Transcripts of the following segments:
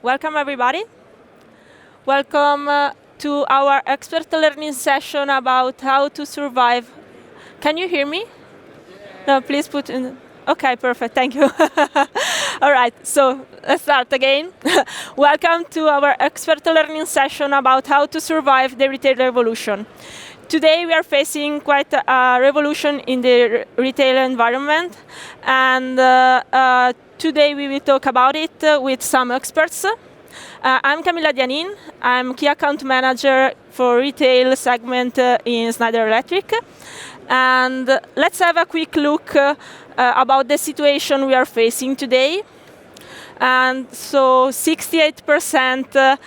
Welcome, everybody. Welcome to our expert learning session about how to survive. Can you hear me? No, please put in. Okay, perfect. Thank you. All right, so let's start again. Welcome to our expert learning session about how to survive the retail revolution. Today we are facing quite a revolution in the retail environment, and today we will talk about it with some experts. I'm Camilla Dianin. I'm Key Account Manager for Retail segment in Schneider Electric. And let's have a quick look about the situation we are facing today. And so 68%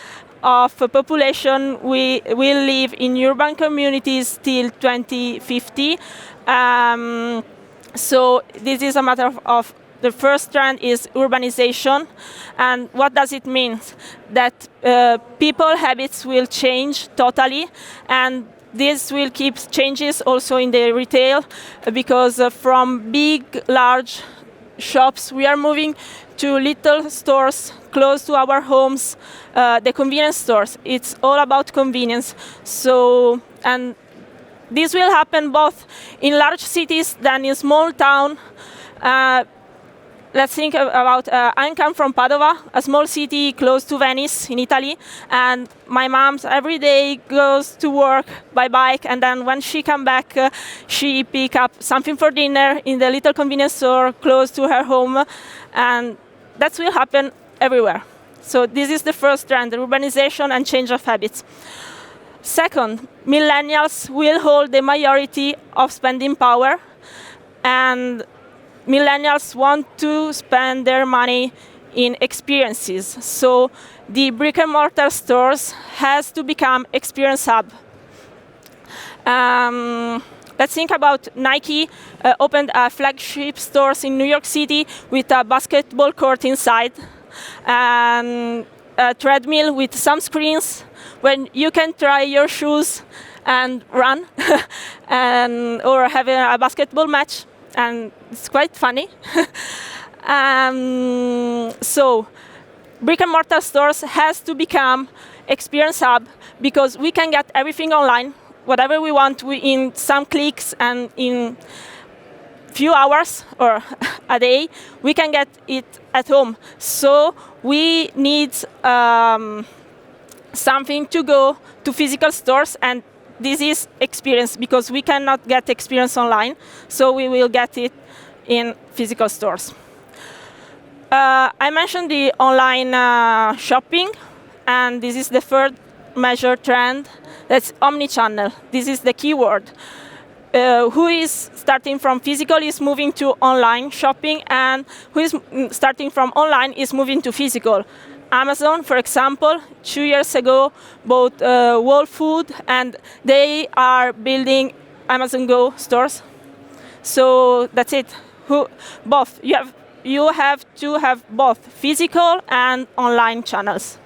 of the population will live in urban communities till 2050. So this is a matter of the first trend is urbanization. And what does it mean? That people habits will change totally, and this will keep changes also in the retail, because from big, large shops, we are moving to little stores close to our homes, the convenience stores. It's all about convenience. So, and this will happen both in large cities than in small town. Let's think about, I come from Padova, a small city close to Venice in Italy, and my mom every day goes to work by bike, and then when she comes back, she pick up something for dinner in the little convenience store close to her home, and that will happen everywhere. So this is the first trend, urbanization and change of habits. Second, millennials will hold the majority of spending power, and millennials want to spend their money in experiences. So the brick and mortar stores has to become experience hub. Let's think about Nike opened a flagship stores in New York City with a basketball court inside, and a treadmill with some screens when you can try your shoes and run or have a basketball match. And it's quite funny. So brick and mortar stores has to become experience hub, because we can get everything online, whatever we want in some clicks, and in few hours or a day, we can get it at home. So we need something to go to physical stores, and this is experience, because we cannot get experience online, so we will get it in physical stores. I mentioned the online shopping, and this is the third major trend. That's omnichannel. This is the key word. Who is starting from physical is moving to online shopping, and who is starting from online is moving to physical. Amazon, for example, 2 years ago bought Whole Foods, and they are building Amazon Go stores. So that's it. Both. You have to have both physical and online channels.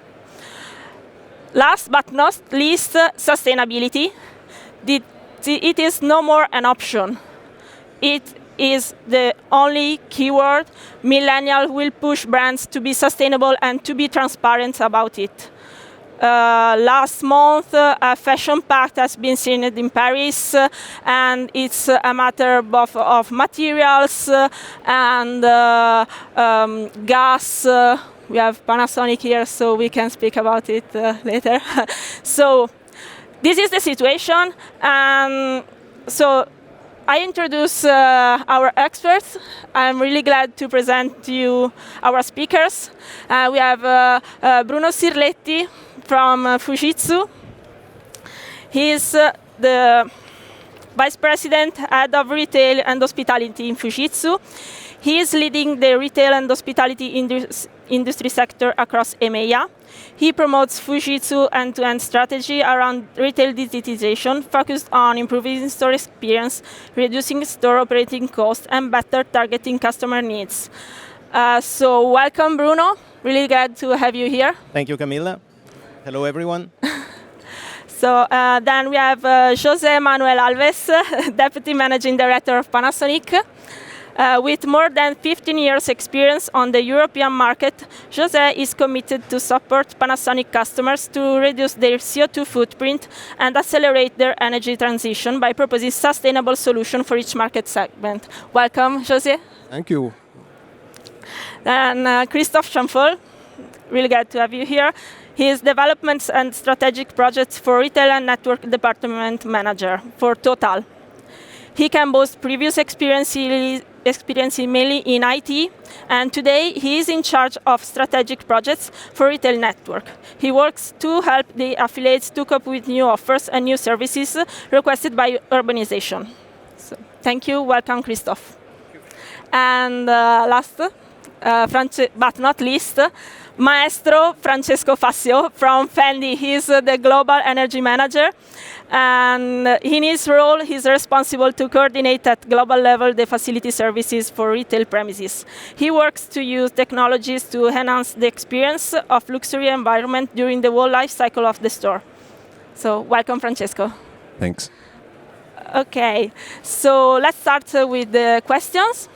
Last but not least, sustainability. It is no more an option. It is the only keyword. Millennials will push brands to be sustainable and to be transparent about it. Last month, a fashion pact has been seen in Paris, and it's a matter both of materials and gas. We have Panasonic here, so we can speak about it later. So this is the situation, and so I introduce our experts. I'm really glad to present to you our speakers. We have Bruno Sirletti from Fujitsu. He is the Vice President, Head of Retail and Hospitality in Fujitsu. He is leading the retail and hospitality industry sector across EMEA. He promotes Fujitsu end-to-end strategy around retail digitization, focused on improving store experience, reducing store operating costs, and better targeting customer needs. So welcome, Bruno. Really glad to have you here. Thank you, Camilla. Hello, everyone. So then we have José Manuel Alves, Deputy Managing Director of Panasonic. With more than 15 years experience on the European market, José is committed to support Panasonic customers to reduce their CO2 footprint and accelerate their energy transition by proposing sustainable solutions for each market segment. Welcome, José. Thank you. And Christophe Chamfeuil, really glad to have you here. He is Development and Strategic Projects for Retail and Network Department Manager for Total. He can boast previous experience mainly in IT, and today he is in charge of strategic projects for retail network. He works to help the affiliates to cope with new offers and new services requested by urbanization. So, thank you. Welcome, Christophe. And last, but not least, Maestro Francesco Fassio from FENDI. He's the Global Energy Manager. And in his role, he's responsible to coordinate at global level the facility services for retail premises. He works to use technologies to enhance the experience of luxury environment during the whole life cycle of the store. So welcome, Francesco. Thanks. Okay, so let's start with the questions.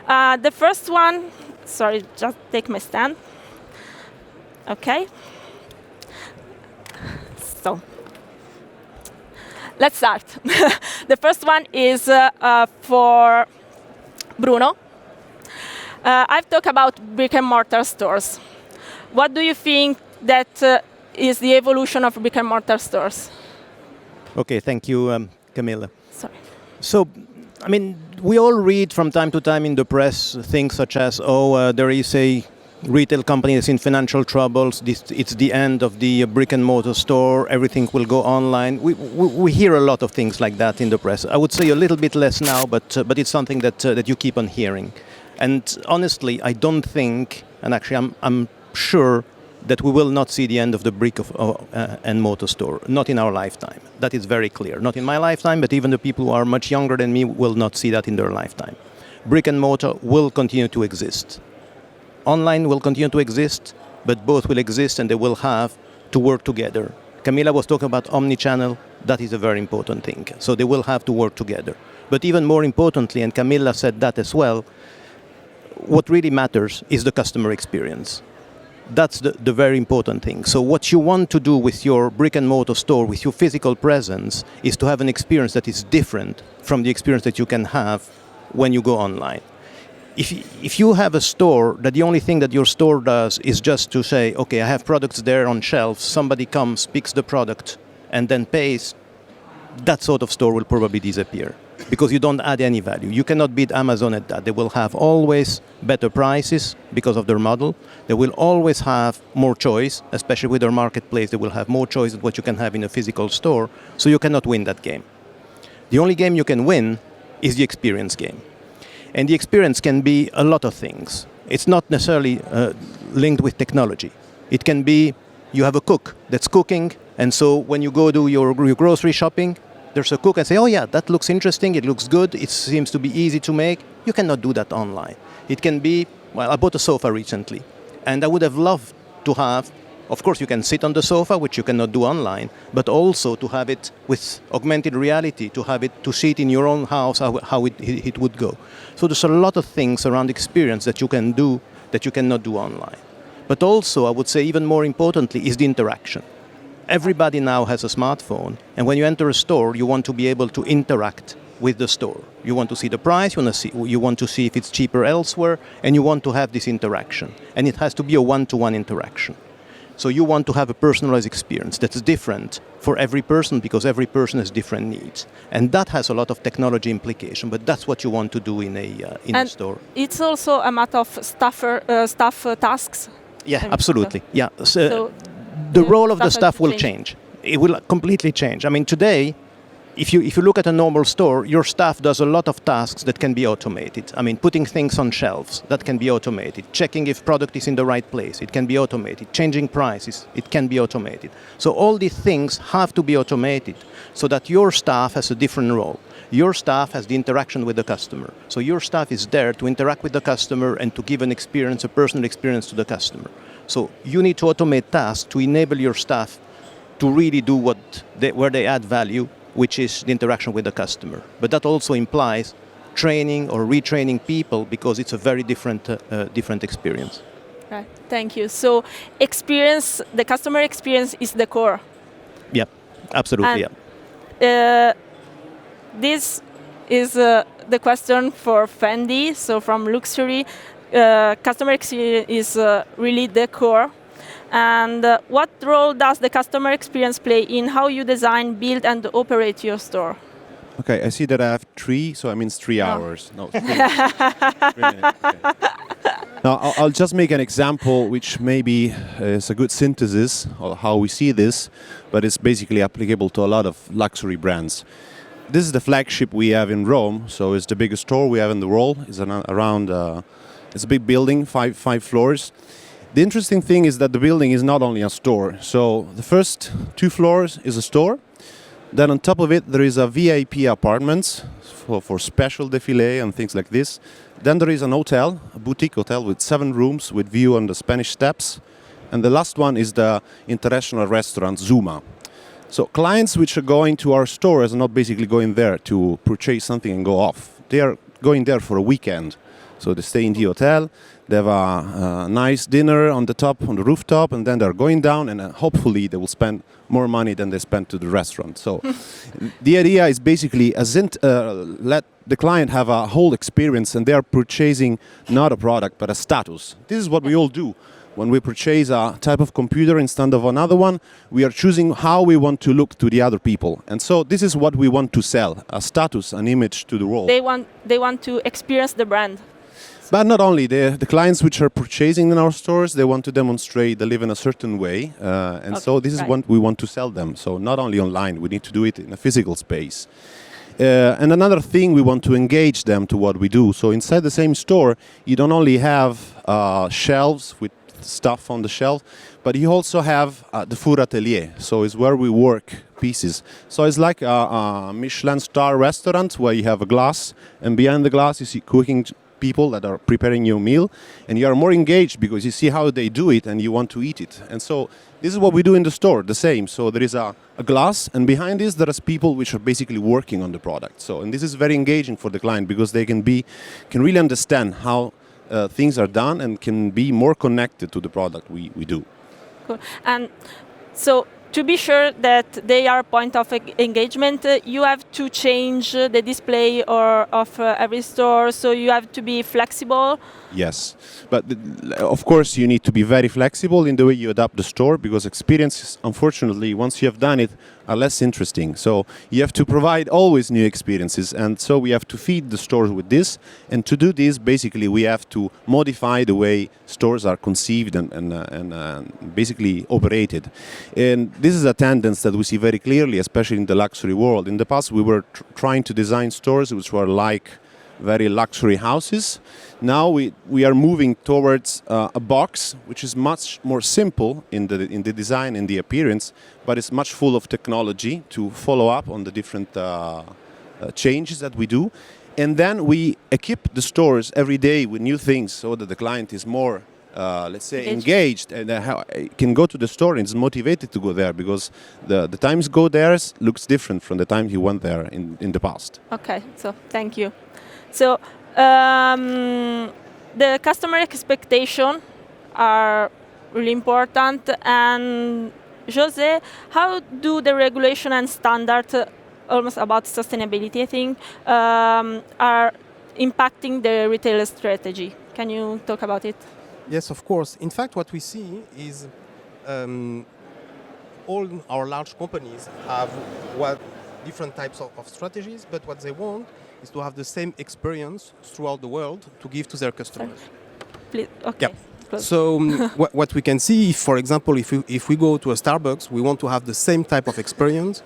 The first one, sorry, just take my stand. Okay. So, let's start. The first one is for Bruno. I've talked about brick and mortar stores. What do you think that is the evolution of brick and mortar stores? Okay, thank you, Camilla. Sorry. So, I mean, we all read from time to time in the press things such as, there is a retail company that's in financial troubles, it's the end of the brick and mortar store, everything will go online. We hear a lot of things like that in the press. I would say a little bit less now, but it's something that you keep on hearing. And honestly, I don't think, and actually I'm sure that we will not see the end of the brick and mortar store, not in our lifetime. That is very clear. Not in my lifetime, but even the people who are much younger than me will not see that in their lifetime. Brick and mortar will continue to exist. Online will continue to exist, but both will exist and they will have to work together. Camilla was talking about omni-channel. That is a very important thing. So they will have to work together. But even more importantly, and Camilla said that as well, what really matters is the customer experience. That's the very important thing. So what you want to do with your brick and mortar store, with your physical presence, is to have an experience that is different from the experience that you can have when you go online. If you have a store that the only thing that your store does is just to say, okay, I have products there on shelves, somebody comes, picks the product, and then pays, that sort of store will probably disappear because you don't add any value. You cannot beat Amazon at that. They will have always better prices because of their model. They will always have more choice, especially with their marketplace. They will have more choice than what you can have in a physical store, so you cannot win that game. The only game you can win is the experience game. And the experience can be a lot of things. It's not necessarily linked with technology. It can be you have a cook that's cooking, and so when you go do your grocery shopping, there's a cook and say, oh yeah, that looks interesting, it looks good, it seems to be easy to make. You cannot do that online. It can be, well, I bought a sofa recently, and I would have loved to have, of course you can sit on the sofa, which you cannot do online, but also to have it with augmented reality, to have it, to see it in your own house, how it would go. So there's a lot of things around experience that you can do that you cannot do online. But also, I would say even more importantly, is the interaction. Everybody now has a smartphone, and when you enter a store, you want to be able to interact with the store. You want to see the price, you want to see if it's cheaper elsewhere, and you want to have this interaction. And it has to be a one-to-one interaction. So you want to have a personalized experience that's different for every person because every person has different needs. And that has a lot of technology implication, but that's what you want to do in a store. It's also a matter of staff tasks. Yeah, absolutely. Yeah. So the role of the staff will change. It will completely change. I mean, today, if you look at a normal store, your staff does a lot of tasks that can be automated. I mean, putting things on shelves, that can be automated. Checking if product is in the right place, it can be automated. Changing prices, it can be automated. So all these things have to be automated so that your staff has a different role. Your staff has the interaction with the customer. So your staff is there to interact with the customer and to give an experience, a personal experience to the customer. So you need to automate tasks to enable your staff to really do where they add value, which is the interaction with the customer. But that also implies training or retraining people because it's a very different experience. Right. Thank you. So experience, the customer experience is the core. Yeah, absolutely. And, this is the question for FENDI. So from luxury, customer experience is really the core. And what role does the customer experience play in how you design, build, and operate your store? Okay, I see that I have 3, so that means 3 hours. No, 3 minutes. 3 minutes. Okay. Now, I'll just make an example which maybe is a good synthesis of how we see this, but it's basically applicable to a lot of luxury brands. This is the flagship we have in Rome, so it's the biggest store we have in the world. It's it's a big building, five floors. The interesting thing is that the building is not only a store. So the first 2 floors is a store. Then on top of it, there is a VIP apartments for special défilé and things like this. Then there is an hotel, a boutique hotel with 7 rooms with view on the Spanish Steps. And the last one is the international restaurant Zuma. So clients which are going to our stores are not basically going there to purchase something and go off. They are going there for a weekend. So they stay in the hotel, they have a nice dinner on the rooftop, and then they're going down, and hopefully they will spend more money than they spend to the restaurant. So the idea is basically let the client have a whole experience, and they are purchasing not a product but a status. This is what we all do. When we purchase a type of computer instead of another one, we are choosing how we want to look to the other people. And so this is what we want to sell, a status, an image to the world. They want to experience the brand. But not only, the clients which are purchasing in our stores, they want to demonstrate they live in a certain way. So this is what we want to sell them. So not only online, we need to do it in a physical space. And another thing, we want to engage them to what we do. So inside the same store, you don't only have shelves with stuff on the shelf, but you also have the food atelier. So it's where we work pieces. So it's like a Michelin star restaurant where you have a glass, and behind the glass you see cooking people that are preparing your meal, and you are more engaged because you see how they do it and you want to eat it. And so this is what we do in the store, the same. So there is a glass, and behind this there is people which are basically working on the product. So, and this is very engaging for the client because they can really understand how things are done and can be more connected to the product we do. Cool. And so to be sure that they are a point of engagement, you have to change the display of every store, so you have to be flexible. Yes, but of course you need to be very flexible in the way you adapt the store, because experiences, unfortunately, once you have done it, are less interesting. So you have to provide always new experiences, and so we have to feed the stores with this. And to do this, basically, we have to modify the way stores are conceived and basically operated. And this is a tendency that we see very clearly, especially in the luxury world. In the past, we were trying to design stores which were like very luxury houses. Now we are moving towards a box which is much more simple in the design and the appearance, but it's much full of technology to follow up on the different changes that we do. And then we equip the stores every day with new things so that the client is more, let's say, engaged and can go to the store and is motivated to go there, because the times go there looks different from the time he went there in the past. Okay, so thank you. So the customer expectations are really important. And José, how do the regulation and standards, almost about sustainability, I think, are impacting the retail strategy? Can you talk about it? Yes, of course. In fact, what we see is all our large companies have different types of strategies, but what they want is to have the same experience throughout the world to give to their customers. Please, okay. Yeah. So what we can see, for example, if we go to a Starbucks, we want to have the same type of experience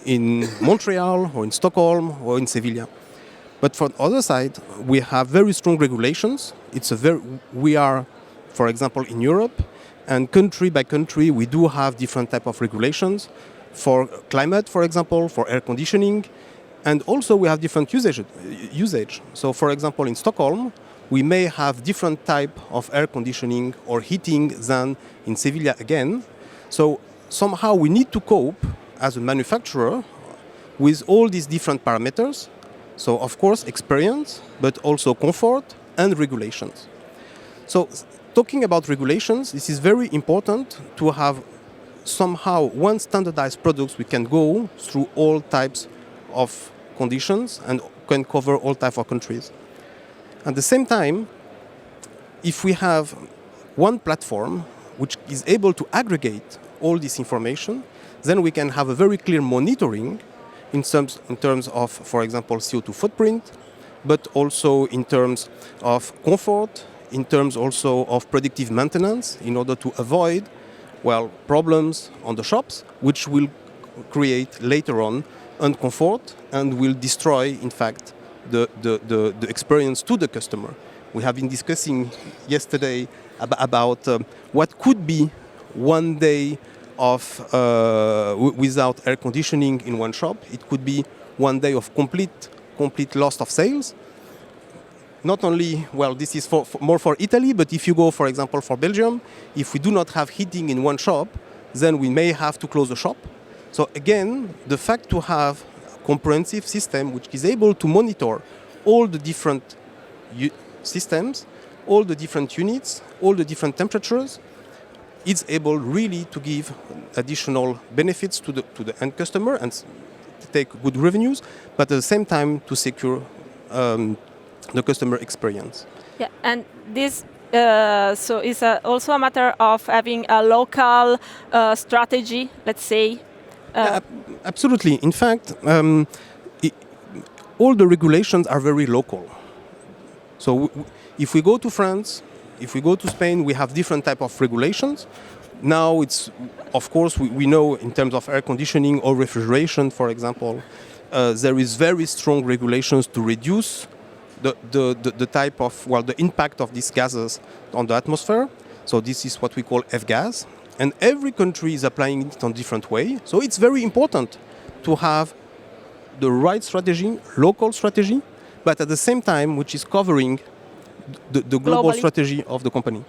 in Montreal or in Stockholm or in Sevilla. But for the other side, we have very strong regulations. We are, for example, in Europe, and country by country, we do have different type of regulations for climate, for example, for air conditioning. And also we have different usage. So for example, in Stockholm, we may have different type of air conditioning or heating than in Sevilla again. So somehow we need to cope as a manufacturer with all these different parameters So of course experience, but also comfort and regulations. So talking about regulations, this is very important to have somehow one standardized products we can go through all types of conditions and can cover all types of countries. At the same time, if we have one platform which is able to aggregate all this information, then we can have a very clear monitoring in terms of, for example, CO2 footprint, but also in terms of comfort, in terms also of predictive maintenance, in order to avoid, well, problems on the shops, which will create later on uncomfort and will destroy, in fact, the experience to the customer. We have been discussing yesterday about what could be one day of without air conditioning in one shop. It could be one day of complete loss of sales. Not only, well, this is more for Italy, but if you go, for example, for Belgium, if we do not have heating in one shop, then we may have to close the shop. So again, the fact to have a comprehensive system which is able to monitor all the different systems, all the different units, all the different temperatures, is able really to give additional benefits to the end customer and to take good revenues, but at the same time to secure the customer experience. Yeah, and this so is also a matter of having a local strategy, let's say. Yeah, absolutely. In fact, all the regulations are very local. So if we go to France, if we go to Spain, we have different type of regulations. Now it's, of course, we know in terms of air conditioning or refrigeration, for example, there is very strong regulations to reduce the type of, well, the impact of these gases on the atmosphere. So this is what we call F-gas. And every country is applying it in a different way. So it's very important to have the right strategy, local strategy, but at the same time, which is covering the global strategy of the company.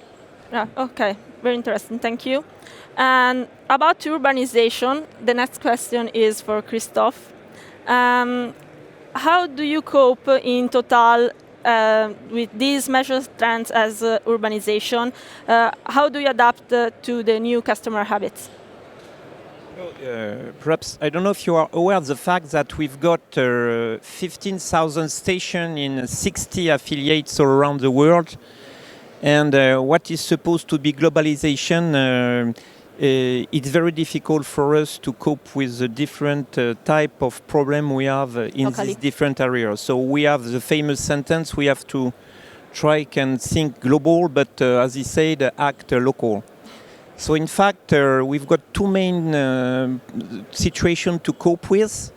Yeah, okay, very interesting, thank you. And about urbanization, the next question is for Christophe. How do you cope in total with these measure trends as urbanization? How do you adapt to the new customer habits? Perhaps, I don't know if you are aware of the fact that we've got 15,000 stations in 60 affiliates all around the world. And what is supposed to be globalization, it's very difficult for us to cope with the different type of problem we have in these different areas. So we have the famous sentence, we have to try and think global, but as he said, act local. So in fact, we've got two main situations to cope with.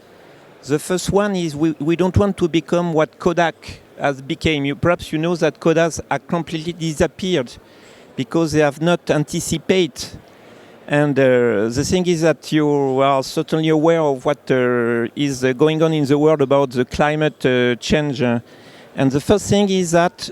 The first one is we don't want to become what Kodak has become. Perhaps you know that Kodak have completely disappeared because they have not anticipated. And the thing is that you are certainly aware of what is going on in the world about the climate change. And the first thing is that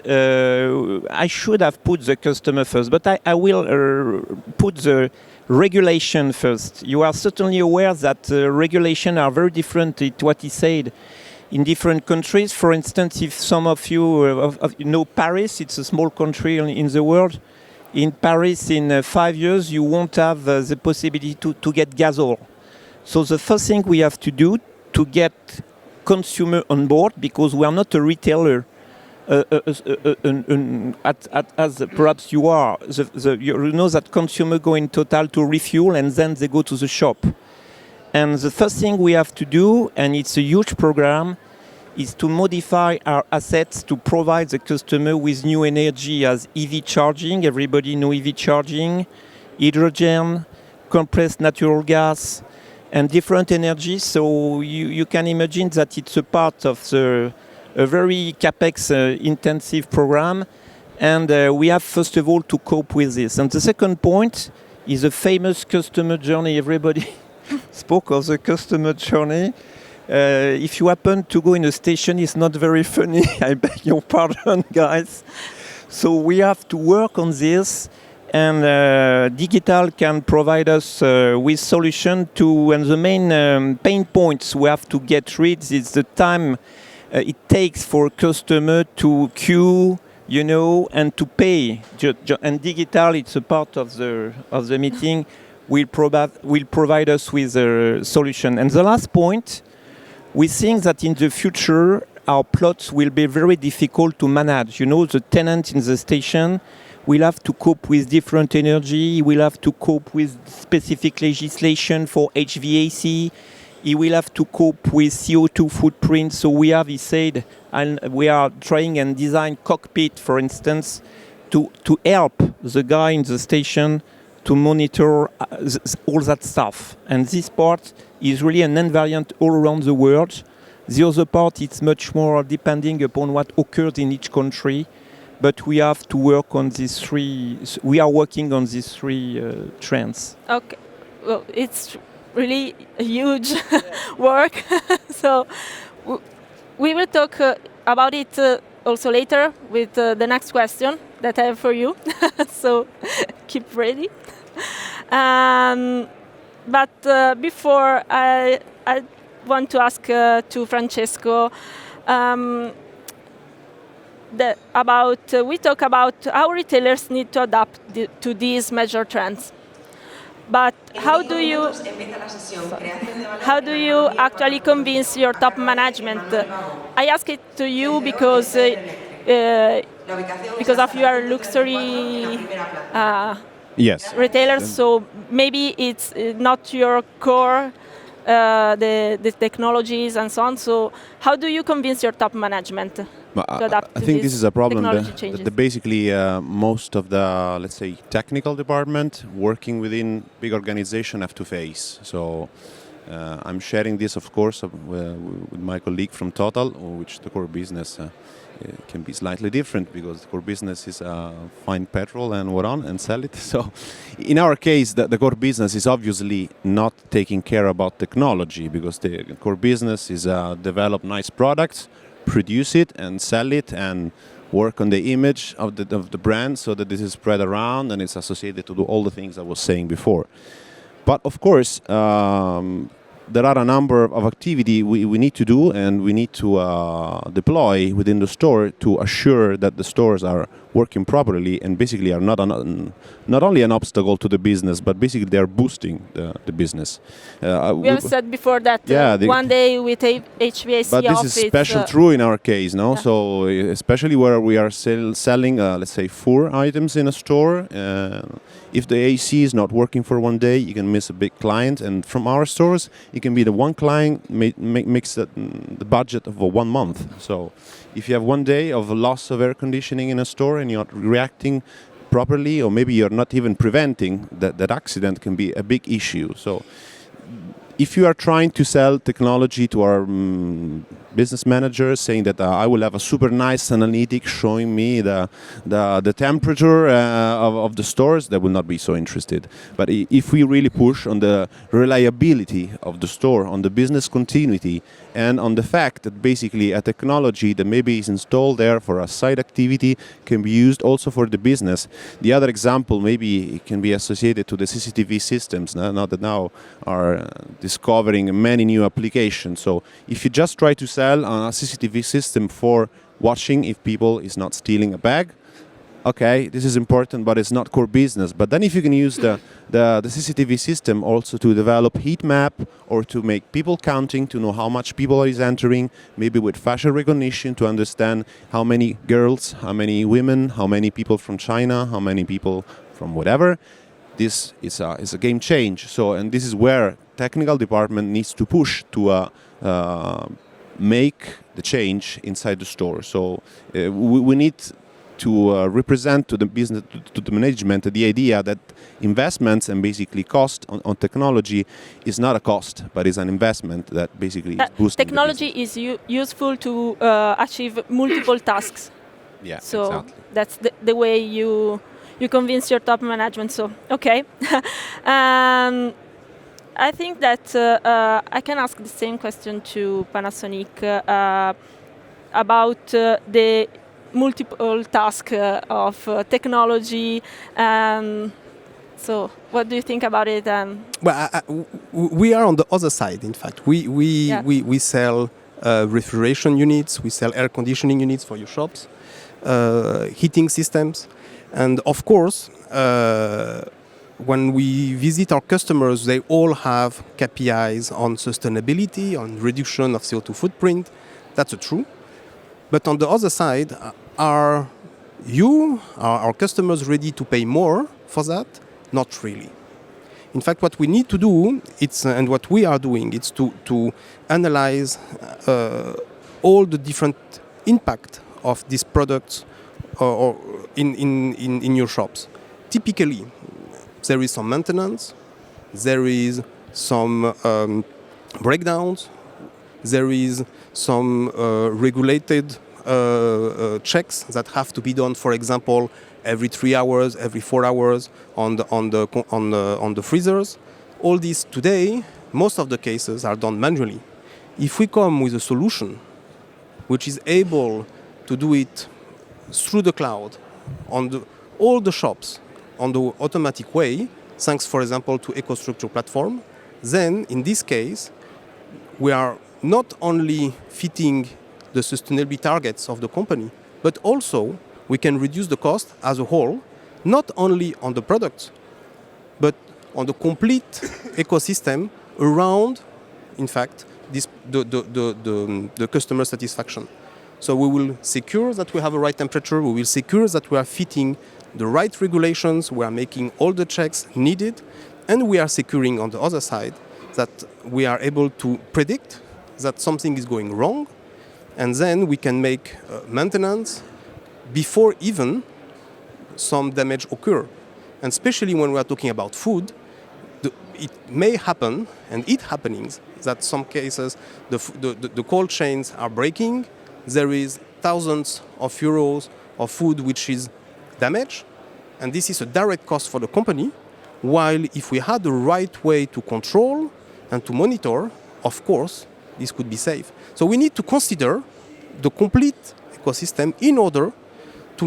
I should have put the customer first, but I will put the regulation first. You are certainly aware that regulations are very different to what he said in different countries. For instance, if some of you know Paris, it's a small country in the world. In Paris, in 5 years, you won't have the possibility to get gas oil. So the first thing we have to do to get consumer on board, because we are not a retailer, as perhaps you are. You know that consumers go in total to refuel and then they go to the shop. And the first thing we have to do, and it's a huge program, is to modify our assets to provide the customer with new energy as EV charging. Everybody know EV charging, hydrogen, compressed natural gas, and different energies. So you can imagine that it's a part of a very capex intensive program. And we have, first of all, to cope with this. And the second point is a famous customer journey. Everybody spoke of the customer journey. If you happen to go in a station, it's not very funny. I beg your pardon, guys. So we have to work on this. And digital can provide us with solution to, and the main pain points we have to get rid is the time it takes for customer to queue, you know, and to pay. And digital, it's a part of the meeting, will provide us with a solution. And the last point, we think that in the future, our plots will be very difficult to manage. You know, the tenant in the station will have to cope with different energy, will have to cope with specific legislation for HVAC, he will have to cope with CO2 footprint. So we have, he said, and we are trying and design cockpit, for instance, to help the guy in the station to monitor all that stuff. And this part is really an invariant all around the world. The other part, it's much more depending upon what occurs in each country. But we have to work on these three. We are working on these three trends. Okay, well, it's really a huge work. So we will talk about it also later with the next question that I have for you. So keep ready. But before I want to ask to Francesco. We talk about how retailers need to adapt to these major trends. But how do you actually convince your top management? I ask it to you because of your luxury Yes. retailers. So maybe it's not your core, the technologies and so on. So how do you convince your top management? I think this is a problem that basically most of the, let's say, technical department working within big organization have to face. So I'm sharing this, of course, with my colleague from Total, which the core business can be slightly different because the core business is find petrol and what on and sell it. So in our case, the core business is obviously not taking care about technology because the core business is develop nice products, produce it and sell it and work on the image of the brand so that this is spread around and it's associated to do all the things I was saying before. But of course, there are a number of activity we need to do and we need to deploy within the store to assure that the stores are working properly and basically are not only an obstacle to the business, but basically they are boosting the business. We have said before that one day with HVAC but this is special true in our case, no? Yeah. So especially where we are selling, let's say, 4 items in a store, if the AC is not working for one day, you can miss a big client. And from our stores, it can be the one client makes the budget of 1 month. So if you have one day of a loss of air conditioning in a store and you're not reacting properly, or maybe you're not even preventing that accident, can be a big issue. So if you are trying to sell technology to our business managers, saying that I will have a super nice analytics showing me the temperature of the stores, they will not be so interested. But if we really push on the reliability of the store, on the business continuity, and on the fact that basically a technology that maybe is installed there for a side activity can be used also for the business. The other example maybe it can be associated to the CCTV systems, now that are discovering many new applications. So if you just try to sell a CCTV system for watching if people is not stealing a bag, okay, this is important, but it's not core business. But then if you can use the CCTV system also to develop heat map or to make people counting, to know how much people is entering, maybe with facial recognition to understand how many girls, how many women, how many people from China, how many people from whatever, this is a game change. So, and this is where technical department needs to push to make the change inside the store. So we need to represent to the business, to the management, the idea that investments and basically cost on technology is not a cost, but is an investment that basically is boosting technology is useful to achieve multiple tasks. Yeah, so exactly. That's the way you convince your top management. So okay. I think that I can ask the same question to Panasonic about the multiple task of technology. So what do you think about it? Well, we are on the other side. In fact, we sell refrigeration units, we sell air conditioning units for your shops, heating systems. And of course, when we visit our customers, they all have KPIs on sustainability, on reduction of CO2 footprint. That's true. But on the other side, are our customers ready to pay more for that? Not really. In fact, what we need to do, and what we are doing, it's to analyze all the different impact of these products or in your shops. Typically, there is some maintenance, there is some breakdowns, there is some regulated checks that have to be done, for example, every 3 hours, every 4 hours on the freezers. All these today, most of the cases are done manually. If we come with a solution which is able to do it through the cloud on all the shops on the automatic way, thanks, for example, to EcoStruxure platform, then in this case, we are not only fitting the sustainability targets of the company, but also we can reduce the cost as a whole, not only on the products, but on the complete ecosystem around, in fact, the customer satisfaction. So we will secure that we have the right temperature, we will secure that we are fitting the right regulations, we are making all the checks needed, and we are securing on the other side that we are able to predict that something is going wrong, and then we can make maintenance before even some damage occur. And especially when we are talking about food, it may happen, and it happenings, that some cases the cold chains are breaking, there is thousands of euros of food which is damaged, and this is a direct cost for the company, while if we had the right way to control and to monitor, of course, this could be safe. So we need to consider the complete ecosystem in order to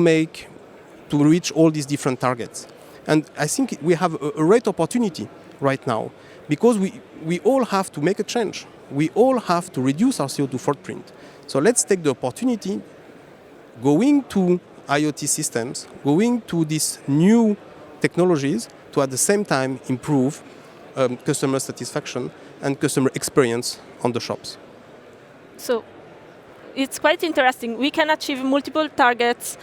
reach all these different targets. And I think we have a great opportunity right now, because we all have to make a change. We all have to reduce our CO2 footprint. So let's take the opportunity, going to IoT systems, going to these new technologies, to at the same time improve customer satisfaction and customer experience on the shops. So it's quite interesting. We can achieve multiple targets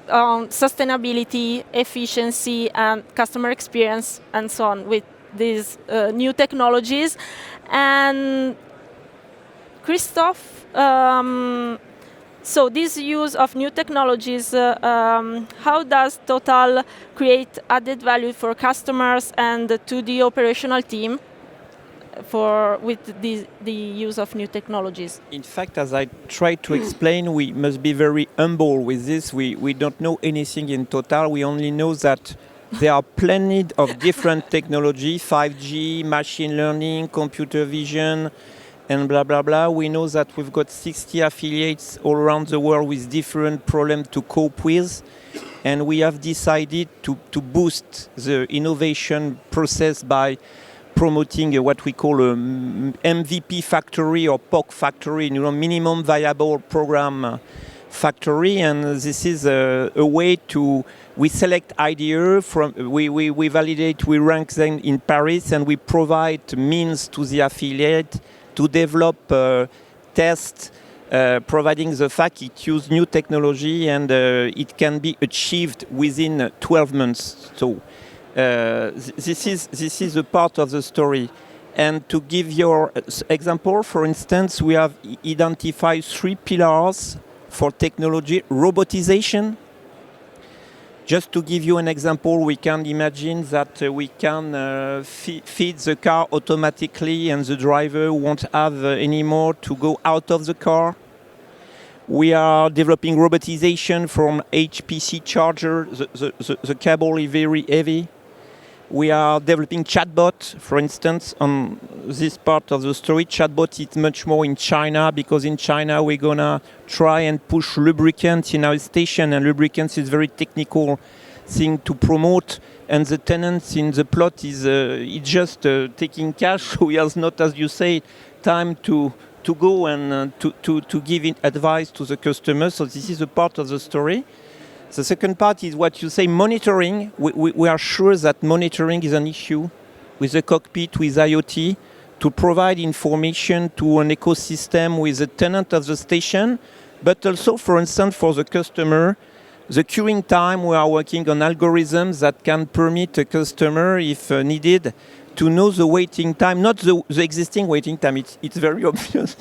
on sustainability, efficiency, and customer experience, and so on, with these new technologies. And Christophe, so this use of new technologies, how does Total create added value for customers and to the operational team with the use of new technologies? In fact, as I tried to explain, we must be very humble with this. We don't know anything in Total. We only know that there are plenty of different technology, 5G, machine learning, computer vision, and blah, blah, blah. We know that we've got 60 affiliates all around the world with different problems to cope with. And we have decided to boost the innovation process by promoting what we call a MVP factory or POC factory, minimum viable program factory. And this is a way we select ideas, we validate, we rank them in Paris, and we provide means to the affiliate to develop tests, providing the fact it uses new technology and it can be achieved within 12 months. So this is a part of the story. And to give your example, for instance, we have identified 3 pillars for technology: robotization. Just to give you an example, we can imagine that we can feed the car automatically and the driver won't have anymore to go out of the car. We are developing robotization from HPC charger. The cable is very heavy. We are developing chatbot, for instance, on this part of the story. Chatbot is much more in China, because in China we're gonna try and push lubricants in our station, and lubricants is very technical thing to promote. And the tenants in the plot is just taking cash, so he has not, as you say, time to to go and to give advice to the customer. So this is a part of the story. The second part is what you say, monitoring. We are sure that monitoring is an issue with the cockpit, with IoT, to provide information to an ecosystem with the tenant of the station, but also, for instance, for the customer, the queuing time. We are working on algorithms that can permit a customer, if needed, to know the waiting time, not the existing waiting time. It's very obvious,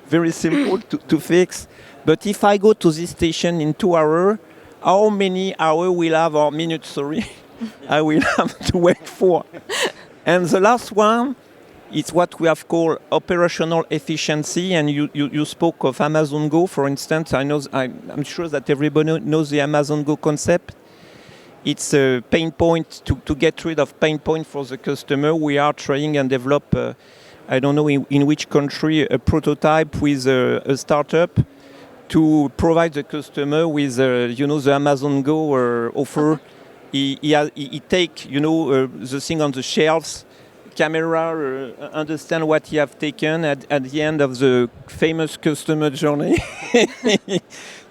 very simple to fix. But if I go to this station in 2 hours, how many hours will have, or minutes, sorry, I will have to wait for? And the last one is what we have called operational efficiency. And you spoke of Amazon Go, for instance. I'm sure that everybody knows the Amazon Go concept. It's a pain point to get rid of pain point for the customer. We are trying and develop, I don't know in which country, a prototype with a startup to provide the customer with, the Amazon Go offer. He take, the thing on the shelves, camera, understand what he have taken at the end of the famous customer journey.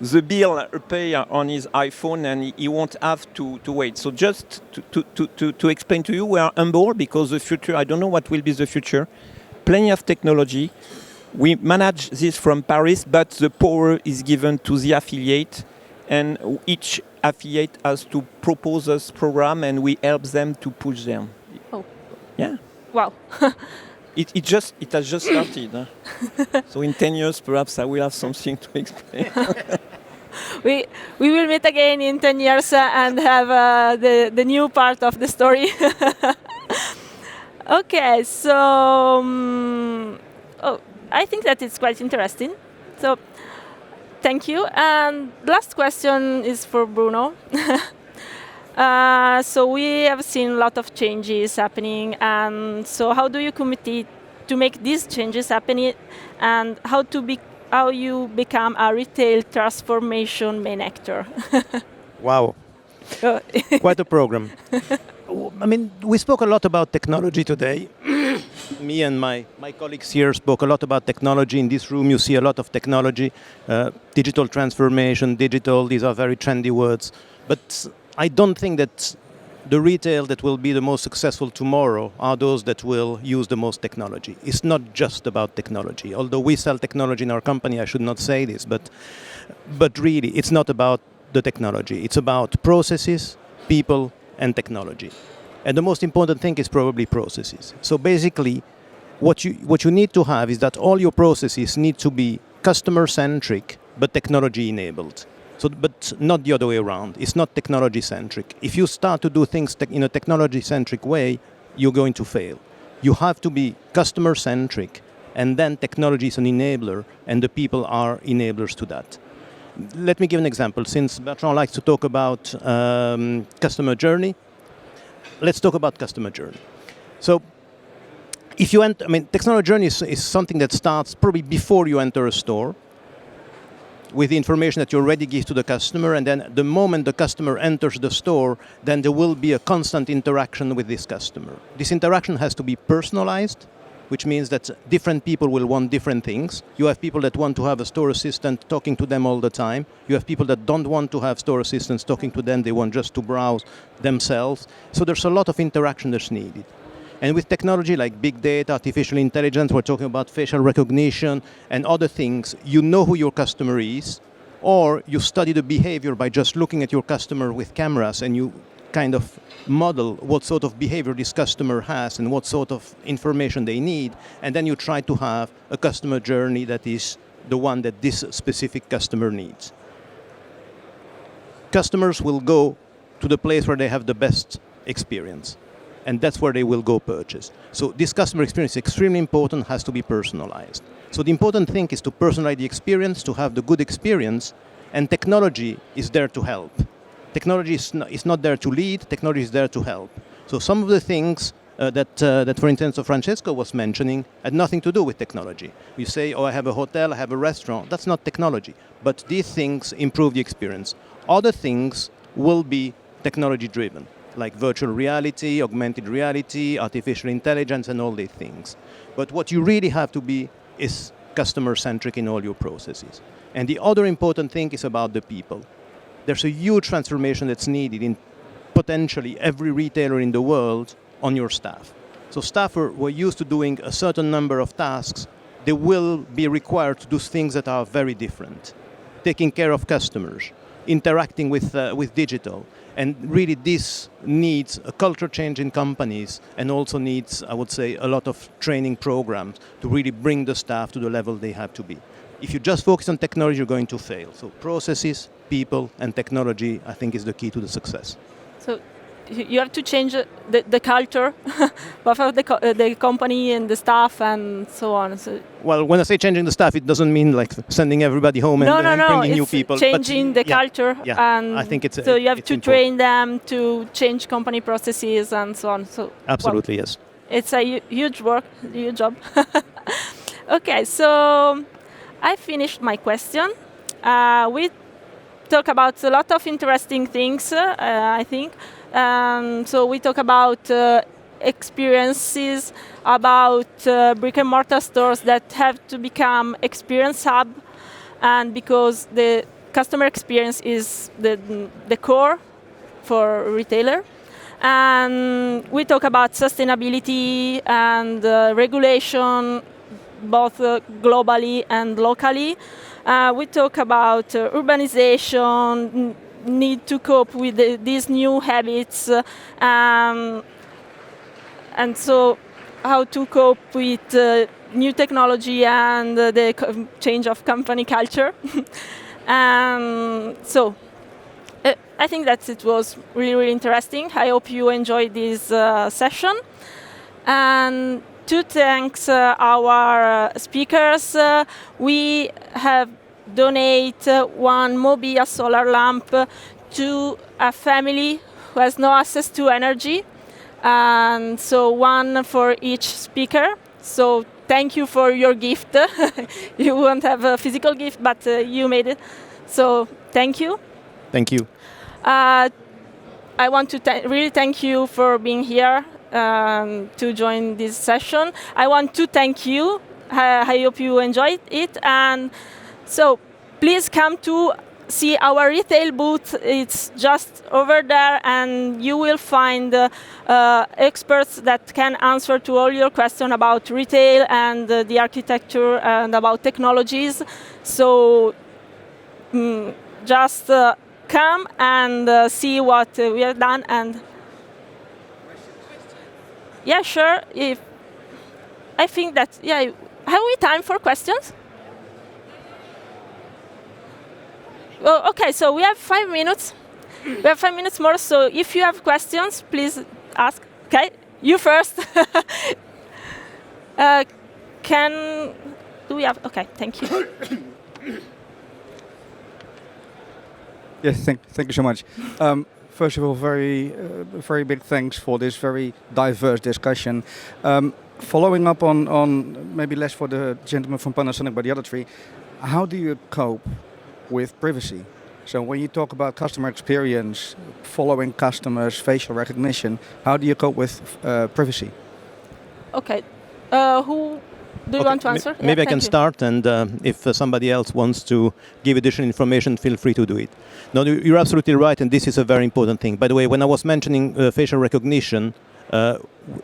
The bill pay on his iPhone, and he won't have to wait. So just to explain to you, we are humble because the future, I don't know what will be the future. Plenty of technology. We manage this from Paris, but the power is given to the affiliate, and each affiliate has to propose us program, and we help them to push them. Oh. Yeah. Wow. It has just started. Huh? So in 10 years, perhaps I will have something to explain. We will meet again in 10 years and have the new part of the story. Okay, so I think that it's quite interesting. So thank you. And last question is for Bruno. So we have seen a lot of changes happening, and so how do you commit to make these changes happening, and how you become a retail transformation main actor? Wow, quite a program. I mean, we spoke a lot about technology today. Me and my colleagues here spoke a lot about technology. In this room, you see a lot of technology, digital transformation, digital. These are very trendy words, but I don't think that the retail that will be the most successful tomorrow are those that will use the most technology. It's not just about technology. Although we sell technology in our company, I should not say this, but really, it's not about the technology. It's about processes, people, and technology. And the most important thing is probably processes. So basically, what you need to have is that all your processes need to be customer-centric, but technology-enabled. So, but not the other way around. It's not technology-centric. If you start to do things in a technology-centric way, you're going to fail. You have to be customer-centric, and then technology is an enabler, and the people are enablers to that. Let me give an example. Since Bertrand likes to talk about customer journey, let's talk about customer journey. So, if you enter, technology journey is something that starts probably before you enter a store, with the information that you already give to the customer, and then the moment the customer enters the store, then there will be a constant interaction with this customer. This interaction has to be personalized, which means that different people will want different things. You have people that want to have a store assistant talking to them all the time. You have people that don't want to have store assistants talking to them. They want just to browse themselves. So there's a lot of interaction that's needed. And with technology like big data, artificial intelligence, we're talking about facial recognition and other things, you know who your customer is, or you study the behavior by just looking at your customer with cameras, and you kind of model what sort of behavior this customer has and what sort of information they need, and then you try to have a customer journey that is the one that this specific customer needs. Customers will go to the place where they have the best experience, and that's where they will go purchase. So this customer experience is extremely important, has to be personalized. So the important thing is to personalize the experience, to have the good experience, and technology is there to help. Technology is not there to lead, technology is there to help. So some of the things that, for instance, Francesco was mentioning had nothing to do with technology. You say, oh, I have a hotel, I have a restaurant. That's not technology. But these things improve the experience. Other things will be technology-driven, like virtual reality, augmented reality, artificial intelligence, and all these things. But what you really have to be is customer-centric in all your processes. And the other important thing is about the people. There's a huge transformation that's needed in potentially every retailer in the world on your staff. So staff were used to doing a certain number of tasks. They will be required to do things that are very different. Taking care of customers, interacting with digital. And really this needs a culture change in companies and also needs, I would say, a lot of training programs to really bring the staff to the level they have to be. If you just focus on technology, you're going to fail. So processes, people, and technology, I think, is the key to the success. So you have to change the culture, both of the company and the staff and so on. So well, when I say changing the staff, it doesn't mean like sending everybody home and bringing new people. Changing the culture, and I think so you have to train them to change company processes and so on. So absolutely, yes. It's a huge work, huge job. Okay, so I finished my question. We talk about a lot of interesting things, I think. So we talk about experiences, about brick and mortar stores that have to become experience hub, and because the customer experience is the core for a retailer. And we talk about sustainability and regulation, both globally and locally. We talk about urbanization, need to cope with these new habits, and so how to cope with new technology and the change of company culture. So I think that it was really, really interesting. I hope you enjoyed this session. And to thank our speakers, we have donate one Mobia solar lamp to a family who has no access to energy, and so one for each speaker. So thank you for your gift. You won't have a physical gift, but you made it. So thank you. Thank you. I want to really thank you for being here to join this session. I want to thank you. I hope you enjoyed it. And so please come to see our retail booth. It's just over there, and you will find experts that can answer to all your questions about retail and the architecture and about technologies. So just come and see what we have done. And yeah, sure. I think that, yeah, have we time for questions? Oh, okay, so we have 5 minutes. We have 5 minutes more, so if you have questions, please ask. Okay, you first. Do we have, okay, thank you. Yes, thank you so much. First of all, very big thanks for this very diverse discussion. Following up on maybe less for the gentleman from Panasonic, but the other three, how do you cope with privacy? So when you talk about customer experience, following customers, facial recognition, how do you cope with privacy? Okay, who do you want to answer? Maybe I can start, and if somebody else wants to give additional information, feel free to do it. No, you're absolutely right, and this is a very important thing. By the way, when I was mentioning facial recognition,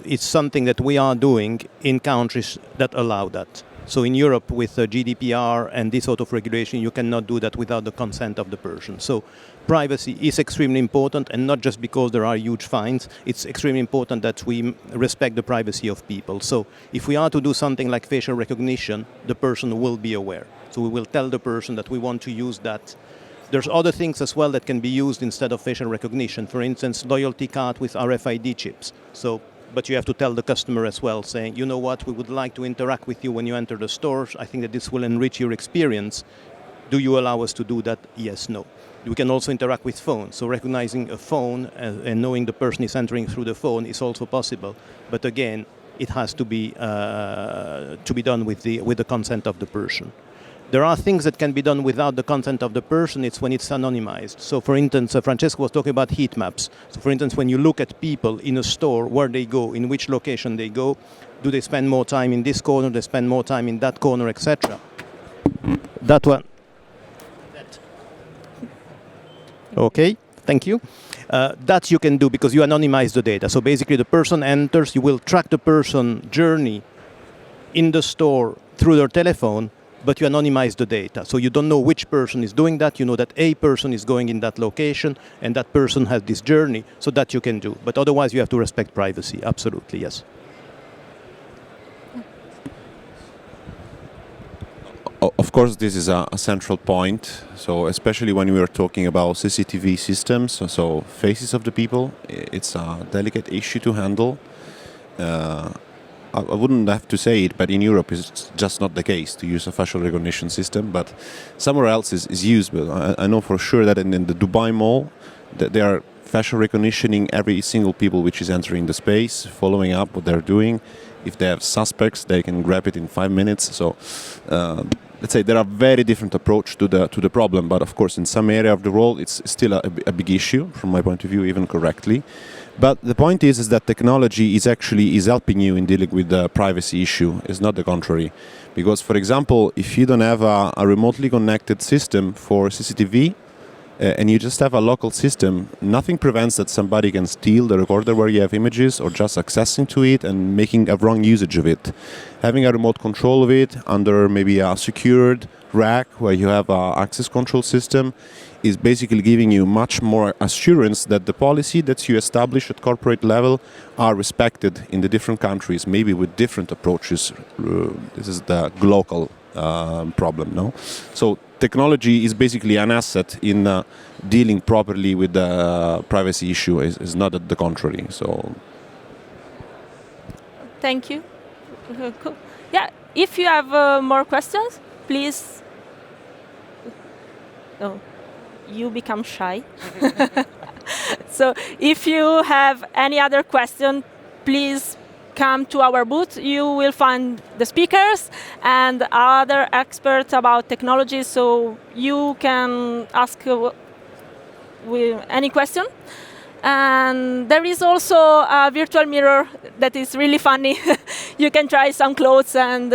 it's something that we are doing in countries that allow that. So in Europe, with GDPR and this sort of regulation, you cannot do that without the consent of the person. So privacy is extremely important, and not just because there are huge fines. It's extremely important that we respect the privacy of people. So if we are to do something like facial recognition, the person will be aware. So we will tell the person that we want to use that. There's other things as well that can be used instead of facial recognition. For instance, loyalty card with RFID chips. But you have to tell the customer as well, saying, you know what, we would like to interact with you when you enter the stores. I think that this will enrich your experience. Do you allow us to do that? Yes, no. We can also interact with phones. So recognizing a phone and knowing the person is entering through the phone is also possible. But again, it has to be done with the consent of the person. There are things that can be done without the consent of the person. It's when it's anonymized. So, for instance, Francesco was talking about heat maps. So, for instance, when you look at people in a store, where they go, in which location they go, do they spend more time in this corner, do they spend more time in that corner, etc. That one. Okay, thank you. That you can do because you anonymize the data. So basically the person enters, you will track the person journey in the store through their telephone, but you anonymize the data. So you don't know which person is doing that. You know that a person is going in that location and that person has this journey, so that you can do. But otherwise you have to respect privacy. Absolutely, yes. Of course, this is a central point. So, especially when we are talking about CCTV systems, so faces of the people, it's a delicate issue to handle. I wouldn't have to say it, but in Europe it's just not the case to use a facial recognition system. But somewhere else is used. But I know for sure that in the Dubai Mall, that they are facial recognitioning every single people which is entering the space, following up what they're doing. If they have suspects, they can grab it in 5 minutes. So let's say there are very different approach to the problem. But of course, in some area of the world, it's still a big issue from my point of view, even correctly. But the point is that technology is helping you in dealing with the privacy issue. It's not the contrary. Because, for example, if you don't have a remotely connected system for CCTV, and you just have a local system, nothing prevents that somebody can steal the recorder where you have images or just accessing to it and making a wrong usage of it. Having a remote control of it under maybe a secured rack where you have an access control system is basically giving you much more assurance that the policy that you establish at corporate level are respected in the different countries, maybe with different approaches. This is the global problem, no? So technology is basically an asset in dealing properly with the privacy issue. Is not the contrary. So, Thank you. Cool. Yeah, if you have more questions, please. Oh, you become shy. So if you have any other question, please come to our booth. You will find the speakers and other experts about technology, so you can ask with any question. And there is also a virtual mirror that is really funny. You can try some clothes and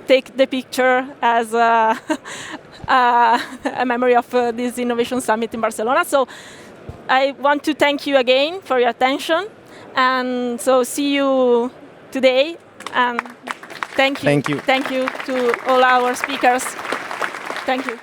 take the picture as a memory of this Innovation Summit in Barcelona. So I want to thank you again for your attention. And so see you today. And thank you. Thank you. Thank you to all our speakers. Thank you.